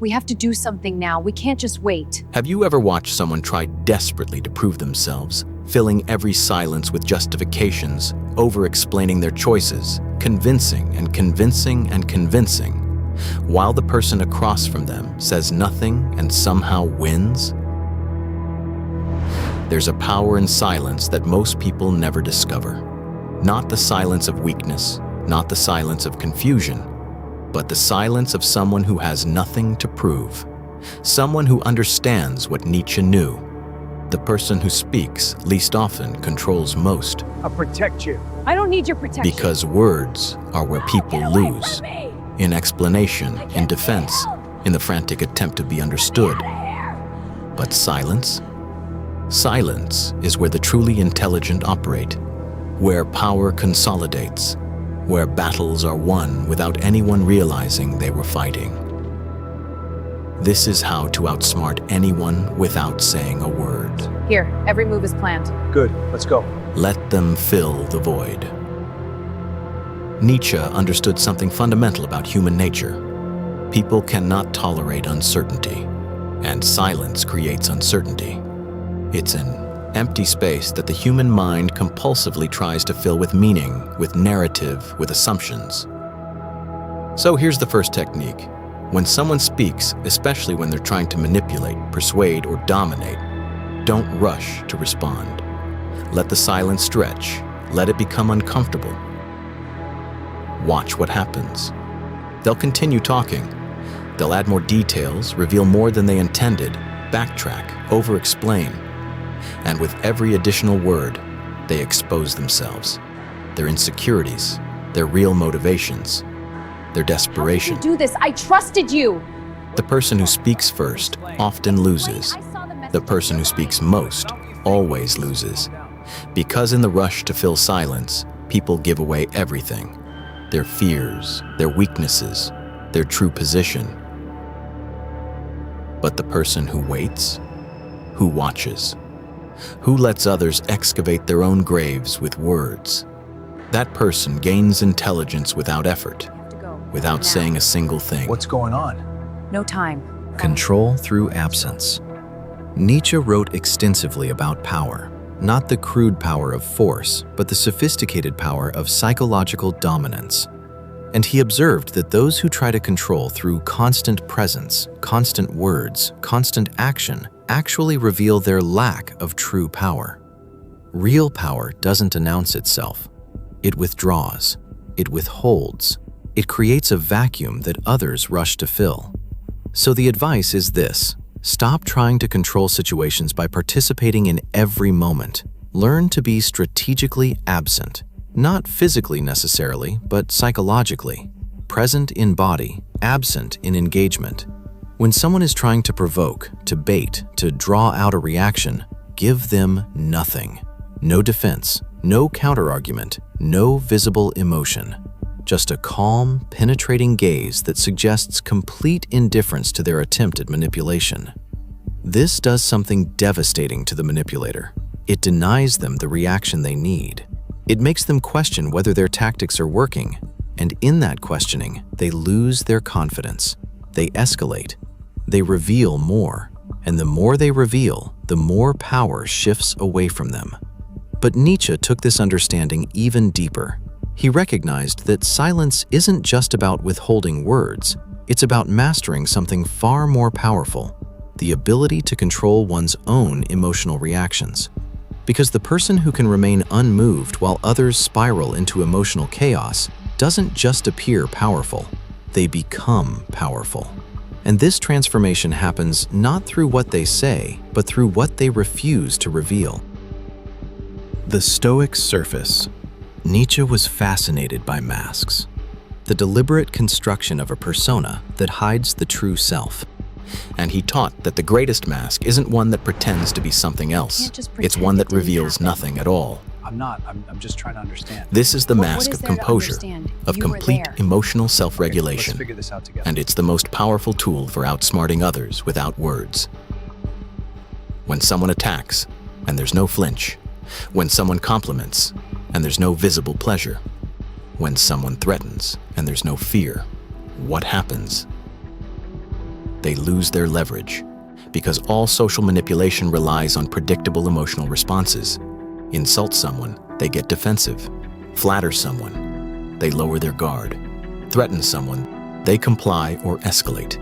We have to do something now. We can't just wait. Have you ever watched someone try desperately to prove themselves, filling every silence with justifications, over-explaining their choices, convincing and convincing and convincing, while the person across from them says nothing and somehow wins? There's a power in silence that most people never discover. Not the silence of weakness, not the silence of confusion, but the silence of someone who has nothing to prove. Someone who understands what Nietzsche knew. The person who speaks least often controls most. I'll protect you. I don't need your protection. Because words are where people Get away lose. from me. In explanation, in defense, in the frantic attempt to be understood. But silence? Silence is where the truly intelligent operate, where power consolidates, where battles are won without anyone realizing they were fighting. This is how to outsmart anyone without saying a word. Here, every move is planned. Good, let's go. Let them fill the void. Nietzsche understood something fundamental about human nature. People cannot tolerate uncertainty, and silence creates uncertainty. It's an empty space that the human mind compulsively tries to fill with meaning, with narrative, with assumptions. So here's the first technique. When someone speaks, especially when they're trying to manipulate, persuade, or dominate, don't rush to respond. Let the silence stretch. Let it become uncomfortable. Watch what happens. They'll continue talking. They'll add more details, reveal more than they intended, backtrack, over-explain. And with every additional word, they expose themselves, their insecurities, their real motivations, their desperation. How did you do this? I trusted you. The person who speaks first often loses. The person who speaks most always loses. Because in the rush to fill silence, people give away everything. Their fears, their weaknesses, their true position. But the person who waits, who watches, who lets others excavate their own graves with words, that person gains intelligence without effort, without saying a single thing. What's going on? No time. Control through absence. Nietzsche wrote extensively about power, not the crude power of force, but the sophisticated power of psychological dominance. And he observed that those who try to control through constant presence, constant words, constant action, actually reveal their lack of true power. Real power doesn't announce itself. It withdraws. It withholds. It creates a vacuum that others rush to fill. So the advice is this: stop trying to control situations by participating in every moment. Learn to be strategically absent, not physically necessarily, but psychologically. Present in body, absent in engagement. When someone is trying to provoke, to bait, to draw out a reaction, give them nothing. No defense, no counterargument, no visible emotion. Just a calm, penetrating gaze that suggests complete indifference to their attempt at manipulation. This does something devastating to the manipulator. It denies them the reaction they need. It makes them question whether their tactics are working, and in that questioning, they lose their confidence. They escalate. They reveal more, and the more they reveal, the more power shifts away from them. But Nietzsche took this understanding even deeper. He recognized that silence isn't just about withholding words, it's about mastering something far more powerful: the ability to control one's own emotional reactions. Because the person who can remain unmoved while others spiral into emotional chaos doesn't just appear powerful, they become powerful. And this transformation happens not through what they say, but through what they refuse to reveal. The Stoic surface. Nietzsche was fascinated by masks, the deliberate construction of a persona that hides the true self. And he taught that the greatest mask isn't one that pretends to be something else. It's one that reveals nothing at all. I'm just trying to understand. This is the What mask is of there to composure, understand? of You were complete there. emotional Let's self-regulation. figure this out together. And it's the most powerful tool for outsmarting others without words. When someone attacks, and there's no flinch. When someone compliments, and there's no visible pleasure. When someone threatens, and there's no fear. What happens? They they lose their leverage, because all social manipulation relies on predictable emotional responses. Insult someone, they get defensive. Flatter someone, they lower their guard. Threaten someone, they comply or escalate.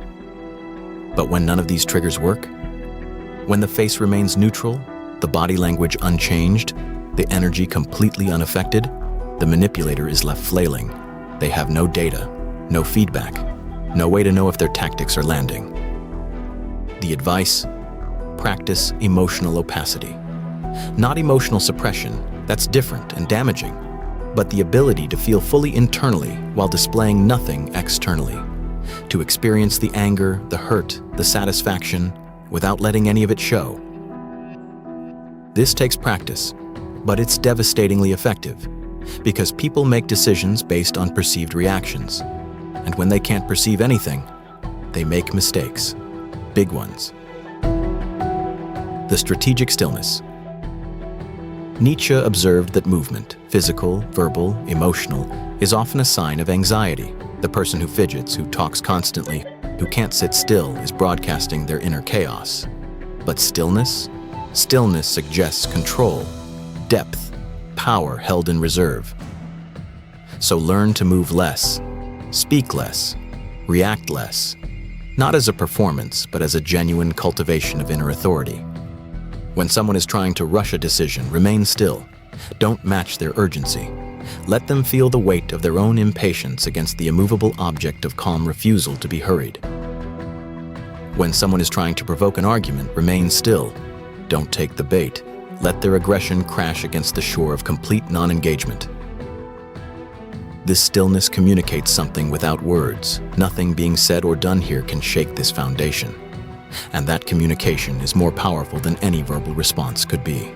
But when none of these triggers work, when the face remains neutral, the body language unchanged, the energy completely unaffected, the manipulator is left flailing. They have no data, no feedback, no way to know if their tactics are landing. The advice: practice emotional opacity. Not emotional suppression, that's different and damaging, but the ability to feel fully internally while displaying nothing externally. To experience the anger, the hurt, the satisfaction, without letting any of it show. This takes practice, but it's devastatingly effective, because people make decisions based on perceived reactions. And when they can't perceive anything, they make mistakes, big ones. The strategic stillness. Nietzsche observed that movement, physical, verbal, emotional, is often a sign of anxiety. The person who fidgets, who talks constantly, who can't sit still, is broadcasting their inner chaos. But stillness? Stillness suggests control, depth, power held in reserve. So learn to move less, speak less, react less, not as a performance, but as a genuine cultivation of inner authority. When someone is trying to rush a decision, remain still. Don't match their urgency. Let them feel the weight of their own impatience against the immovable object of calm refusal to be hurried. When someone is trying to provoke an argument, remain still. Don't take the bait. Let their aggression crash against the shore of complete non-engagement. This stillness communicates something without words. Nothing being said or done here can shake this foundation. And that communication is more powerful than any verbal response could be.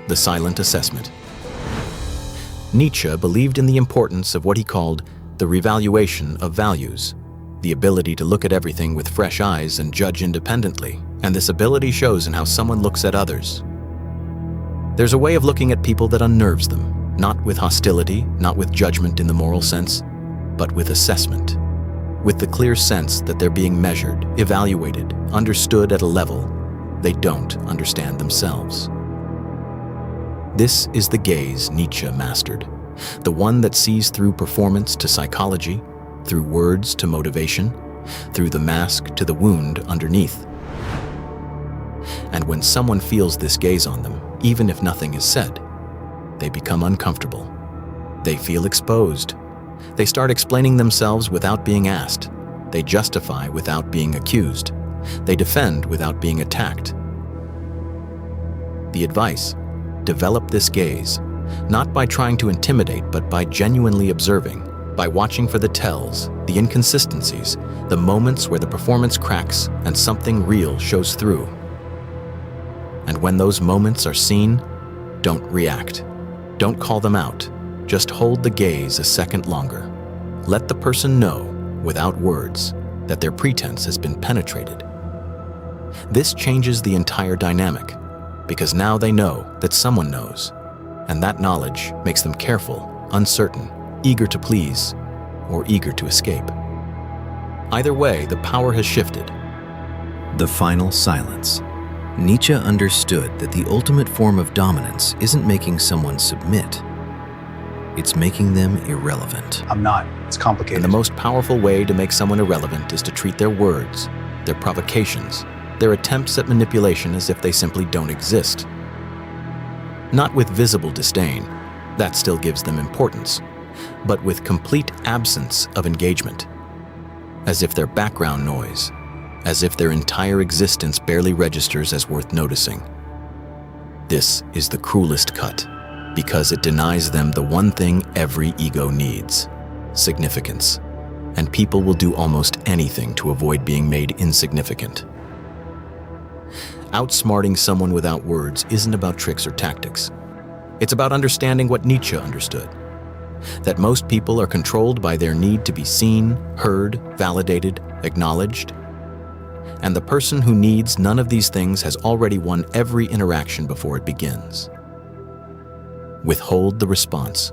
The silent assessment. Nietzsche believed in the importance of what he called the revaluation of values, the ability to look at everything with fresh eyes and judge independently, and this ability shows in how someone looks at others. There's a way of looking at people that unnerves them, not with hostility, not with judgment in the moral sense, but with assessment. With the clear sense that they're being measured, evaluated, understood at a level they don't understand themselves. This is the gaze Nietzsche mastered, the one that sees through performance to psychology, through words to motivation, through the mask to the wound underneath. And when someone feels this gaze on them, even if nothing is said, they become uncomfortable. They feel exposed. They start explaining themselves without being asked. They justify without being accused. They defend without being attacked. The advice: develop this gaze, not by trying to intimidate, but by genuinely observing, by watching for the tells, the inconsistencies, the moments where the performance cracks and something real shows through. And when those moments are seen, don't react. Don't call them out. Just hold the gaze a second longer. Let the person know, without words, that their pretense has been penetrated. This changes the entire dynamic, because now they know that someone knows, and that knowledge makes them careful, uncertain, eager to please, or eager to escape. Either way, the power has shifted. The final silence. Nietzsche understood that the ultimate form of dominance isn't making someone submit. It's making them irrelevant. I'm not. It's complicated. And the most powerful way to make someone irrelevant is to treat their words, their provocations, their attempts at manipulation as if they simply don't exist. Not with visible disdain, that still gives them importance, but with complete absence of engagement, as if they're background noise, as if their entire existence barely registers as worth noticing. This is the cruelest cut, because it denies them the one thing every ego needs: significance. And people will do almost anything to avoid being made insignificant. Outsmarting someone without words isn't about tricks or tactics. It's about understanding what Nietzsche understood: that most people are controlled by their need to be seen, heard, validated, acknowledged. And the person who needs none of these things has already won every interaction before it begins. Withhold the response.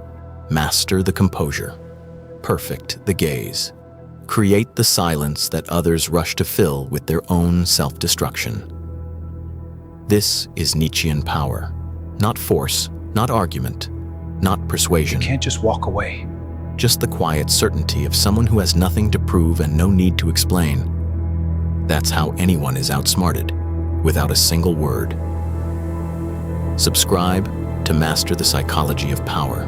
Master the composure. Perfect the gaze. Create the silence that others rush to fill with their own self-destruction. This is Nietzschean power. Not force, not argument, not persuasion. You can't just walk away. Just the quiet certainty of someone who has nothing to prove and no need to explain. That's how anyone is outsmarted, without a single word. Subscribe to master the psychology of power.